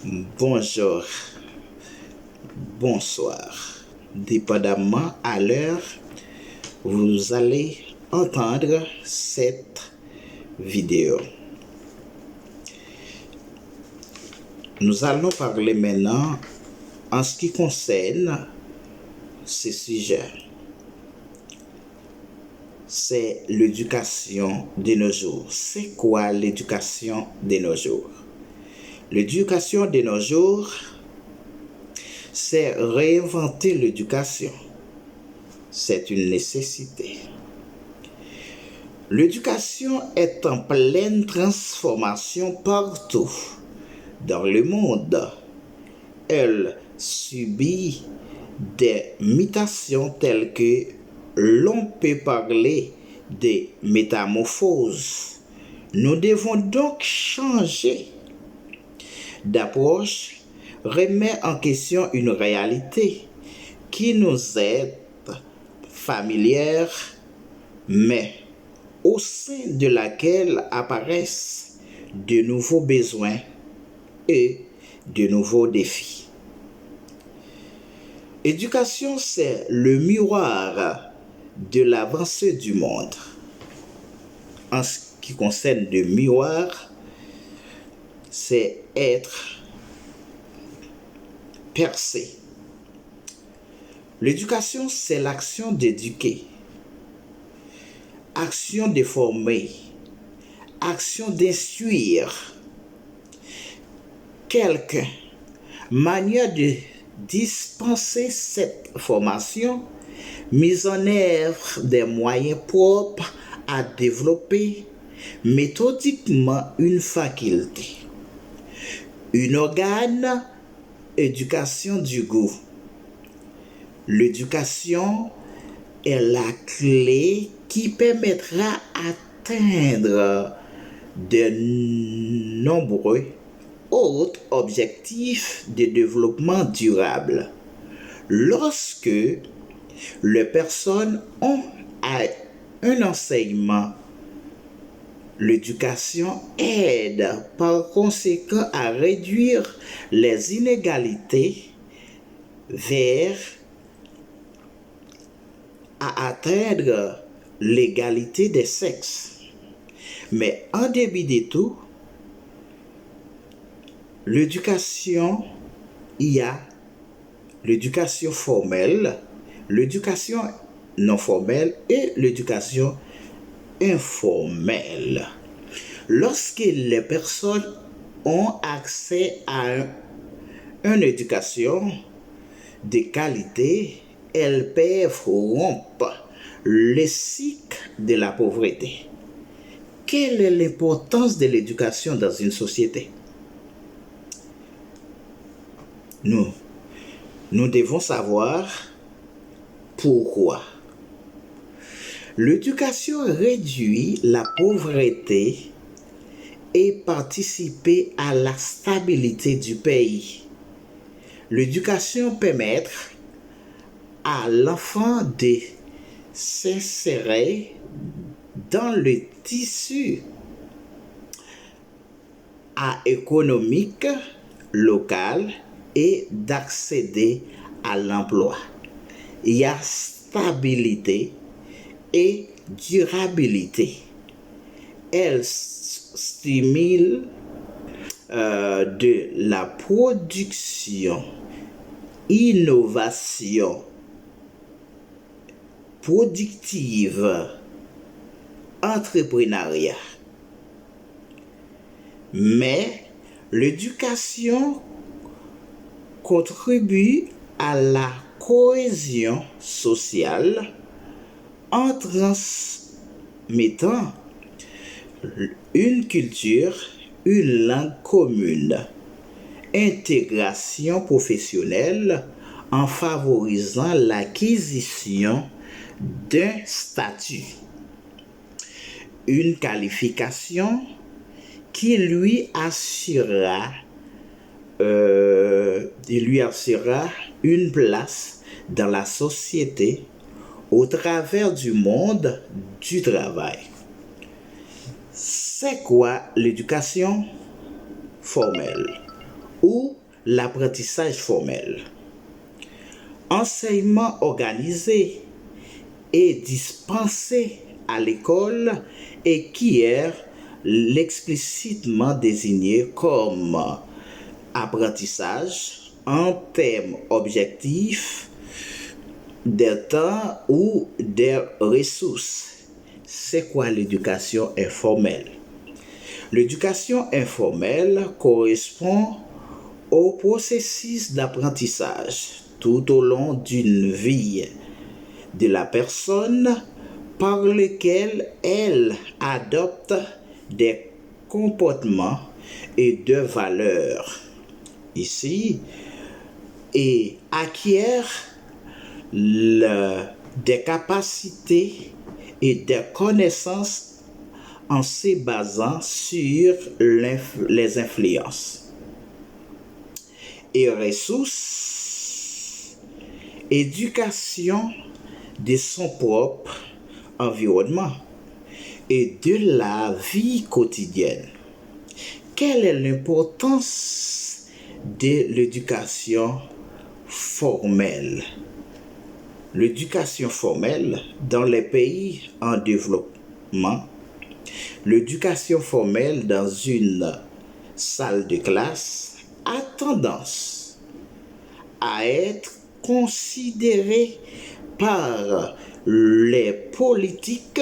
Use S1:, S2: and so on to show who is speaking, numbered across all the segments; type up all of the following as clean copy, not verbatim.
S1: Bonjour, bonsoir. Dépendamment à l'heure, vous allez entendre cette vidéo. Nous allons parler maintenant en ce qui concerne ce sujet. C'est l'éducation de nos jours. C'est quoi l'éducation de nos jours? L'éducation de nos jours, c'est réinventer l'éducation. C'est une nécessité. L'éducation est en pleine transformation partout dans le monde. Elle subit des mutations telles que l'on peut parler de métamorphoses. Nous devons donc changer d'approche, remet en question une réalité qui nous est familière, mais au sein de laquelle apparaissent de nouveaux besoins et de nouveaux défis. L'éducation, c'est le miroir de l'avancée du monde. En ce qui concerne le miroir, c'est être percé. L'éducation, c'est l'action d'éduquer, action de former, action d'instruire quelqu'un, manière de dispenser cette formation, mise en œuvre des moyens propres à développer méthodiquement une faculté. Un organe, éducation du goût. L'éducation est la clé qui permettra d'atteindre de nombreux autres objectifs de développement durable. Lorsque les personnes ont un enseignement, l'éducation aide par conséquent à réduire les inégalités à atteindre l'égalité des sexes. Mais en début de tout, l'éducation, il y a l'éducation formelle, l'éducation non formelle et l'éducation informelle. Lorsque les personnes ont accès à une éducation de qualité, elles peuvent rompre le cycle de la pauvreté. Quelle est l'importance de l'éducation dans une société? Nous devons savoir pourquoi. L'éducation réduit la pauvreté et participe à la stabilité du pays. L'éducation permet à l'enfant de s'insérer dans le tissu économique local et d'accéder à l'emploi. Il y a stabilité et durabilité. Elle stimule de la production, innovation productive, entrepreneuriat. Mais l'éducation contribue à la cohésion sociale en transmettant une culture, une langue commune, intégration professionnelle en favorisant l'acquisition d'un statut, une qualification qui lui assurera une place dans la société au travers du monde du travail. C'est quoi l'éducation formelle? ou l'apprentissage formel. Enseignement organisé et dispensé à l'école et qui est explicitement désigné comme apprentissage en termes objectifs des temps ou des ressources. C'est quoi l'éducation informelle? L'éducation informelle correspond au processus d'apprentissage tout au long d'une vie de la personne par lequel elle adopte des comportements et des valeurs ici et acquiert des capacités et des connaissances en se basant sur les influences et ressources, éducation de son propre environnement et de la vie quotidienne. Quelle est l'importance de l'éducation formelle? L'éducation formelle dans les pays en développement, l'éducation formelle dans une salle de classe a tendance à être considérée par les politiques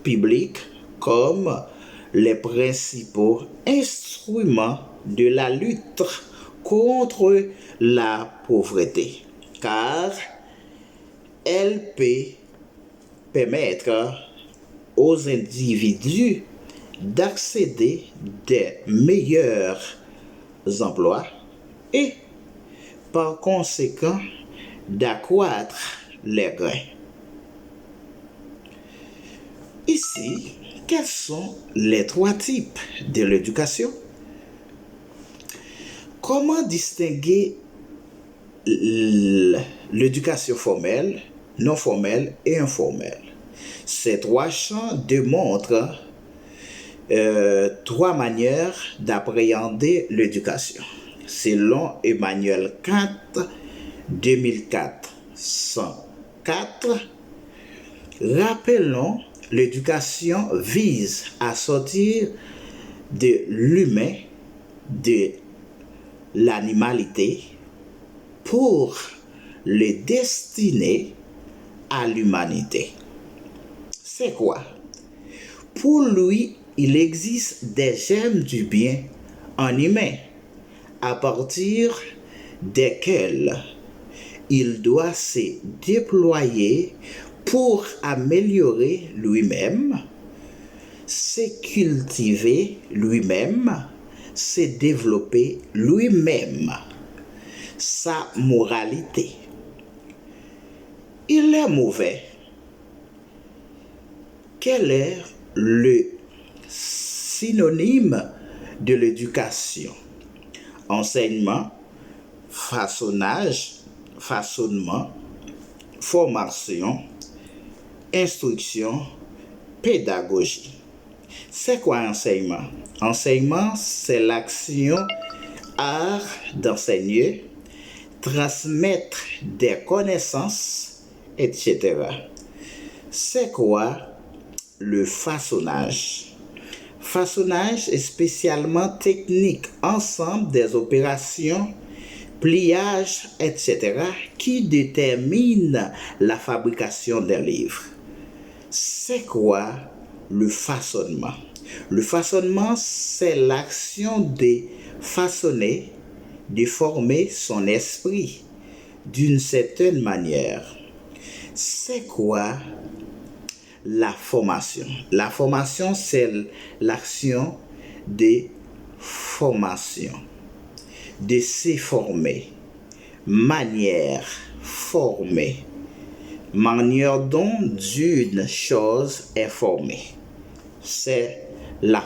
S1: publiques comme les principaux instruments de la lutte contre la pauvreté, car elle peut permettre aux individus d'accéder des meilleurs emplois et par conséquent d'accroître les gains. Ici, quels sont les trois types de l'éducation? Comment distinguer l'éducation formelle, non formelle et informelle? Ces trois champs démontrent trois manières d'appréhender l'éducation. Selon Emmanuel Kant, 2004-104, rappelons, l'éducation vise à sortir de l'humain, de l'animalité, pour le destiner à l'humanité. C'est quoi? Pour lui, il existe des germes du bien en humain à partir desquels il doit se déployer pour améliorer lui-même, se cultiver lui-même, se développer lui-même, sa moralité. Il est mauvais. Quel est le synonyme de l'éducation? Enseignement, façonnage, façonnement, formation, instruction, pédagogie. C'est quoi enseignement? Enseignement, c'est l'action, art d'enseigner, transmettre des connaissances, etc. C'est quoi le façonnage? Façonnage est spécialement technique, ensemble des opérations, pliage, etc., qui détermine la fabrication d'un livre. C'est quoi le façonnement? Le façonnement, c'est l'action de façonner, de former son esprit d'une certaine manière. C'est quoi la formation? La formation, c'est l'action de formation, de se former, manière, former, manière dont une chose est formée. C'est la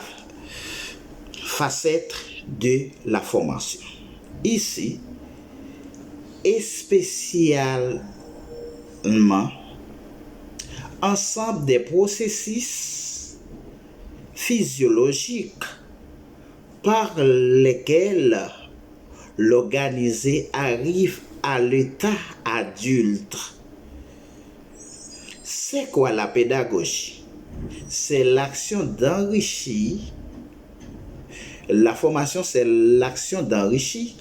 S1: facette de la formation. Ici, et spécialement, ensemble des processus physiologiques par lesquels l'organisé arrive à l'état adulte. C'est quoi la pédagogie? C'est l'action d'enrichir. La formation, c'est l'action d'enrichir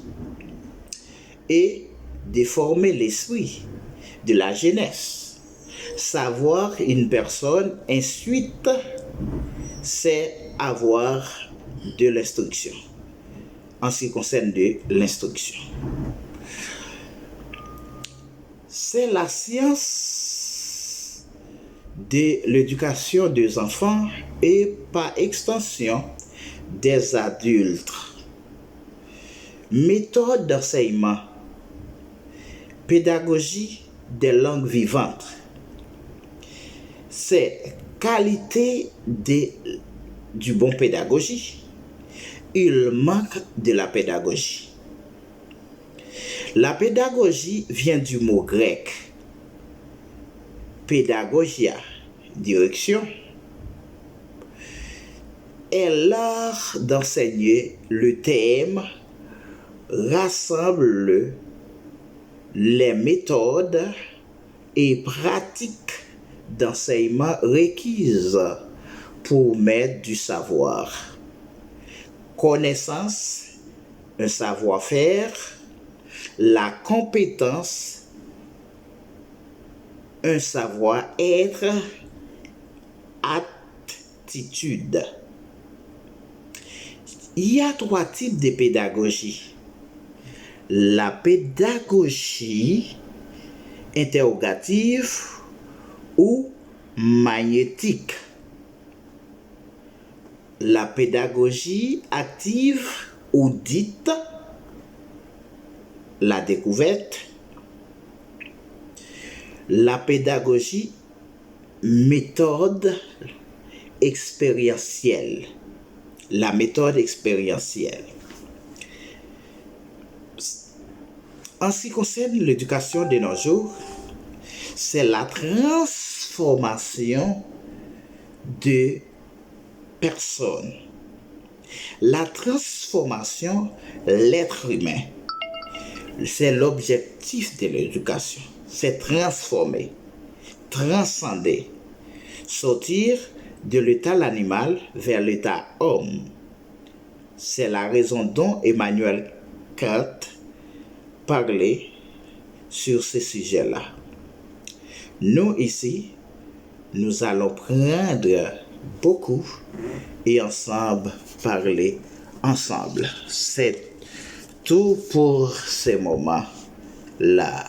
S1: et de former l'esprit de la jeunesse. Savoir une personne, ensuite, c'est avoir de l'instruction. En ce qui concerne de l'instruction, c'est la science de l'éducation des enfants et par extension des adultes. Méthode d'enseignement, pédagogie des langues vivantes. C'est qualité du bon pédagogie. Il manque de la pédagogie. La pédagogie vient du mot grec pédagogia, direction, est l'art d'enseigner. Le thème rassemble les méthodes et pratiques d'enseignement requises pour mettre du savoir. Connaissance, un savoir-faire, la compétence, un savoir-être, aptitude. Il y a 3 types de pédagogie. La pédagogie interrogative ou magnétique. La pédagogie active ou dite, la découverte. La pédagogie méthode expérientielle. La méthode expérientielle. En ce qui concerne l'éducation de nos jours, c'est la transformation de personnes. La transformation, l'être humain, c'est l'objectif de l'éducation. C'est transformer, transcender, sortir de l'état animal vers l'état homme. C'est la raison dont Emmanuel Kant parlait sur ce sujet-là. Nous ici, nous allons prendre beaucoup et ensemble parler ensemble. C'est tout pour ces moments-là.